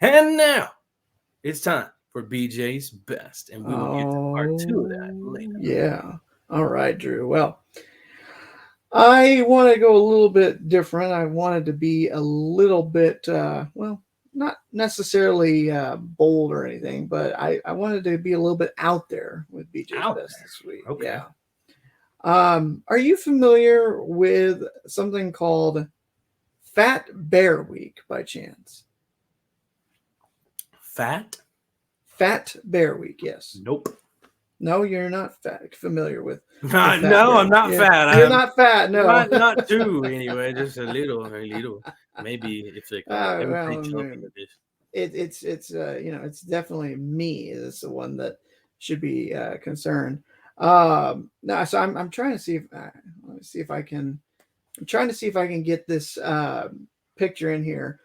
And now it's time for BJ's Best, and we will get to part two of that Oh, later. yeah. All right, Drew. Well, I want to go a little bit different. I wanted to be a little bit, well, not necessarily bold or anything, but I wanted to be a little bit out there with BJ's Out Best this week. there. Okay. Yeah. Are you familiar with something called Fat Bear Week by chance? Fat? Fat Bear Week, yes. Nope. No, you're not familiar with Fat No, Bear I'm Week. not Yeah, fat. you're I'm not fat. No. not too anyway. Just a little, a little. Maybe it's like I'm Well, pretty I chubby mean, with this. it's it's definitely me is the one that should be concerned. No, so I'm trying to see if let me see if I can. I'm trying to see if I can get this picture in here.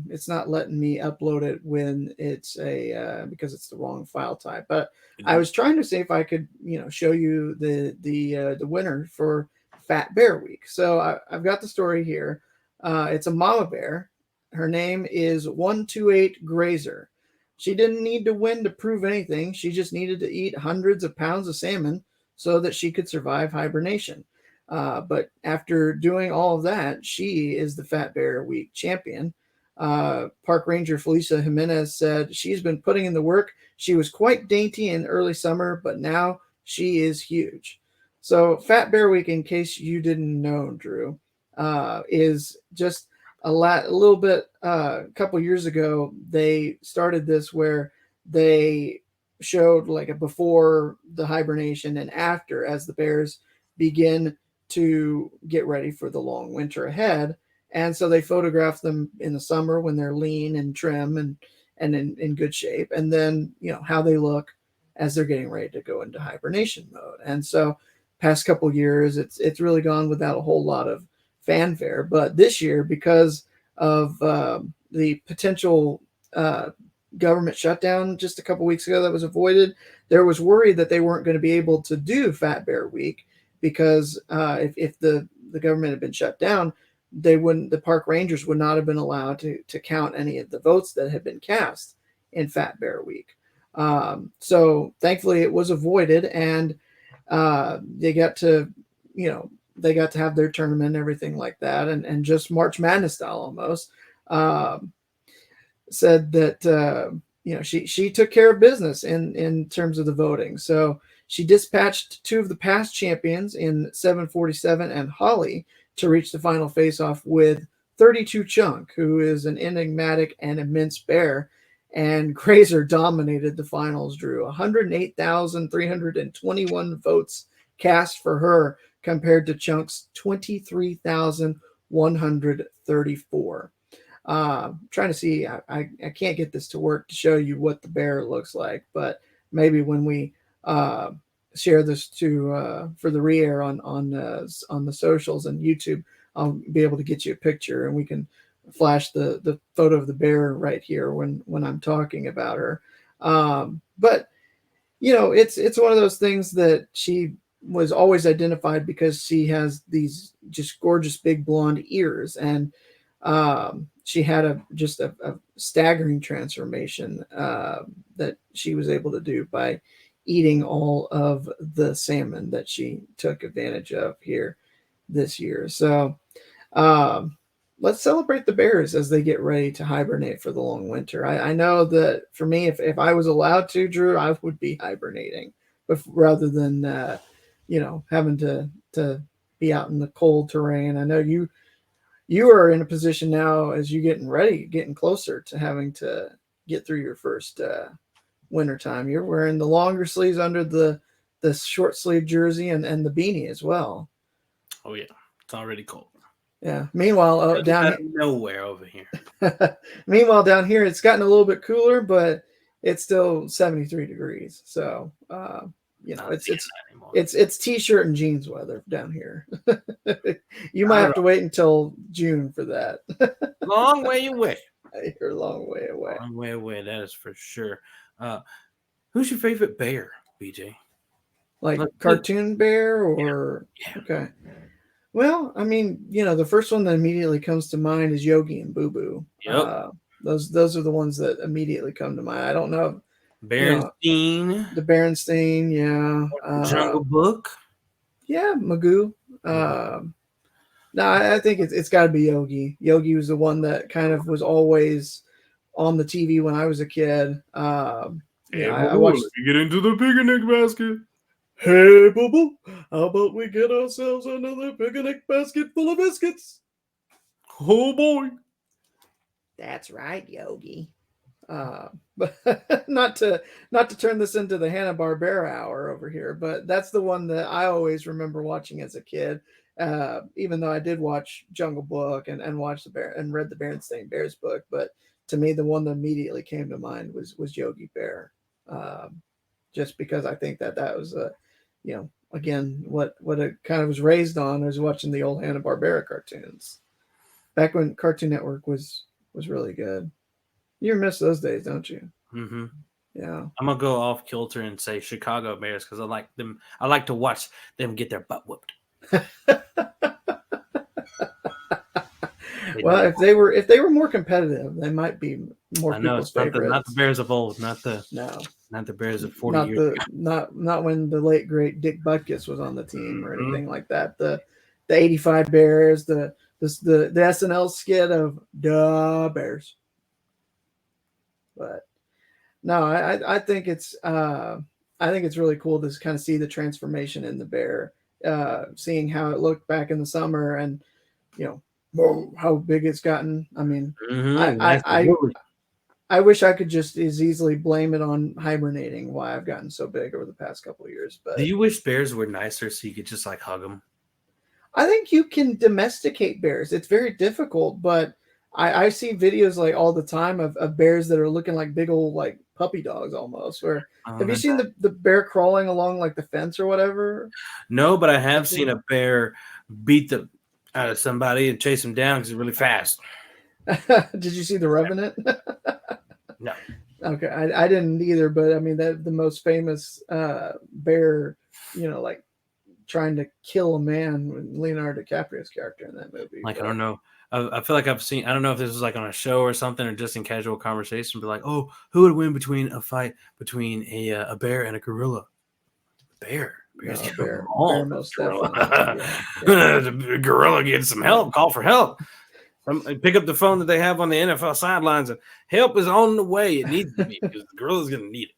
It's not letting me upload it when it's a because it's the wrong file type. But I was trying to see if I could, show you the winner for Fat Bear Week. So I've got the story here. It's a mama bear. Her name is 128 Grazer. She didn't need to win to prove anything. She just needed to eat hundreds of pounds of salmon so that she could survive hibernation. But after doing all of that, she is the Fat Bear Week champion. Park Ranger Felicia Jimenez said she's been putting in the work. She was quite dainty in early summer, but now she is huge. So, Fat Bear Week, in case you didn't know, Drew, is just a little bit. A couple years ago, they started this where they showed like a before the hibernation and after as the bears begin to get ready for the long winter ahead. And so they photograph them in the summer when they're lean and trim and in good shape. And then, how they look as they're getting ready to go into hibernation mode. And so past couple years, it's really gone without a whole lot of fanfare. But this year, because of the potential government shutdown just a couple weeks ago that was avoided, there was worry that they weren't going to be able to do Fat Bear Week because if the government had been shut down, the park rangers would not have been allowed to count any of the votes that had been cast in Fat Bear Week. So thankfully it was avoided, and they got to they got to have their tournament and everything like that, and just March Madness style almost. Said that she took care of business in terms of the voting. So she dispatched two of the past champions in 747 and Holly to reach the final face-off with 32 Chunk, who is an enigmatic and immense bear. And Grazer dominated the finals, Drew. 108,321 votes cast for her compared to Chunk's 23,134. Trying to see, I can't get this to work to show you what the bear looks like, but maybe when we share this to for the re-air on the socials and YouTube, I'll be able to get you a picture and we can flash the photo of the bear right here when I'm talking about her. But it's one of those things that she was always identified because she has these just gorgeous big blonde ears, and she had a staggering transformation that she was able to do by eating all of the salmon that she took advantage of here this year. So um, let's celebrate the bears as they get ready to hibernate for the long winter. I know that for me, if I was allowed to, Drew, I would be hibernating, but rather than having to be out in the cold terrain. I know you are in a position now as you getting closer to having to get through your first winter time. You're wearing the longer sleeves under the short sleeve jersey and the beanie as well. Oh yeah, it's already cold. Yeah. Meanwhile, Doesn't matter nowhere over here. meanwhile down here it's gotten a little bit cooler, but it's still 73 degrees. So Not it's seeing it's that anymore. it's t-shirt and jeans weather down here. You might Not have at to all. wait until June for that. Long way away. You're a long way away. Long way away. That is for sure. Uh, who's your favorite bear, BJ? Like Look, look. cartoon bear Yeah, or yeah. okay. Well, I mean, the first one that immediately comes to mind is Yogi and Boo Boo. Yep. Those are the ones that immediately come to mind. I don't know, you know, Berenstein, the Berenstain, yeah, Jungle Book. yeah, Magoo. Mhm. No, I think it's got to be Yogi. Yogi was the one that kind of was always on the TV when I was a kid. Hey, I Bubble, let watched. me get into the picnic basket. Hey, Bubble, how about we get ourselves another picnic basket full of biscuits? Oh boy. That's right, Yogi. But not to turn this into the Hanna Barbera hour over here, but that's the one that I always remember watching as a kid. Even though I did watch Jungle Book and watch the Bear and read the Berenstain Bears book, but to me the one that immediately came to mind was Yogi Bear, um, just because I think that was a, again what it kind of was raised on was watching the old Hanna Barbera cartoons back when Cartoon Network was really good. You miss those days, don't you? Mm-hmm. Yeah. I'm gonna go off kilter and say Chicago Bears because I like them. I like to watch them get their butt whooped. They Well, do. if they were more competitive, they might be more I know people's it's not the favorites. Bears of old, No, not the Bears of 40 not years the ago. not when the late great Dick Butkus was on the team or Mm-hmm. anything like that. The '85 Bears, the SNL skit of the Bears. But no, I think it's really cool to kind of see the transformation in the bear, seeing how it looked back in the summer and you know whoa, how big it's gotten. I mean, I Mm-hmm. I That's I, I wish I could just as easily blame it on hibernating why I've gotten so big over the past couple of years, Do but you wish bears were nicer so you could just like hug them? I think you can domesticate bears. It's very difficult, but I see videos like all the time of bears that are looking like big old like puppy dogs almost. Where Oh, have you seen the bear crawling along like the fence or whatever? no, but I have seen a bear beat the out of somebody and chase him down because he's really fast. Did you see the Revenant? No. Okay, I didn't either, but I mean that the most famous bear, like trying to kill a man with Leonardo DiCaprio's character in that movie. Like, I But don't know. I feel like I've seen. I don't know if this was like on a show or something, or just in casual conversation. But like, oh, who would win between a fight between a bear and a gorilla? Bear. Bears no, get bear along. most definitely. Gorilla. Yeah, yeah, The gorilla gets some help. Call for help. Pick up the phone that they have on the NFL sidelines, and help is on the way. It needs to be because the gorilla's going to need it.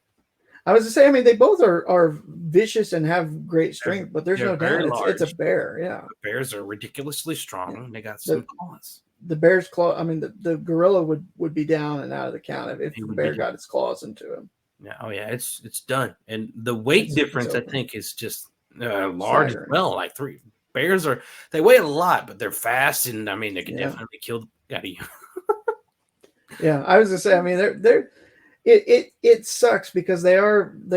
I was to say, I mean, they both are vicious and have great They're, strength, but there's they're no doubt very it's a large. bear. Yeah, Bears are ridiculously yeah. strong. They got some The claws. the bear's claw. I mean, the gorilla would be down and out of the count if He the would be bear done. got its claws into him. Yeah, oh yeah, it's done. And the weight It's difference, I over. think, is just large as Staggering. well. Like three bears they weigh a lot, but they're fast, and I mean they could Yeah, definitely kill the out of you. yeah. I was gonna say, I mean, they're it sucks because they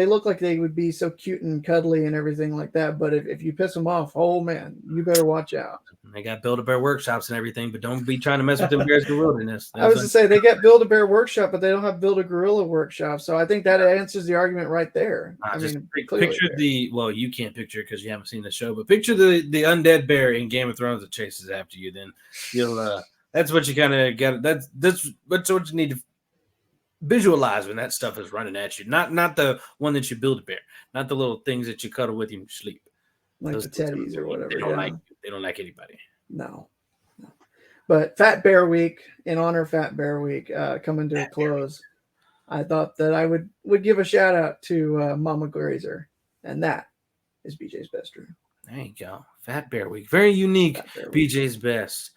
look like they would be so cute and cuddly and everything like that. But if you piss them off, oh man, you better watch out. They got Build-A-Bear workshops and everything, but don't be trying to mess with them bears in the wilderness. I There's was like, to say they get Build a Bear workshop, but they don't have Build a Gorilla workshop. So I think that answers the argument right there. I just mean, clearly picture there. the well, you can't picture it because you haven't seen the show, but picture the undead bear in Game of Thrones that chases after you. Then you'll that's what you kind of get. That's what you need to visualize when that stuff is running at you. Not the one that you build a bear, not the little things that you cuddle with you sleep. Like Those the things are teddies or mean. They whatever. don't like Yeah, you. They don't like anybody. no, no. But Fat Bear Week, in honor of Fat Bear Week, coming to a close, I thought that I would give a shout out to Mama Grazer, and that is BJ's best room. There you go. Fat Bear Week. Very unique. Fat Bear Week. BJ's best.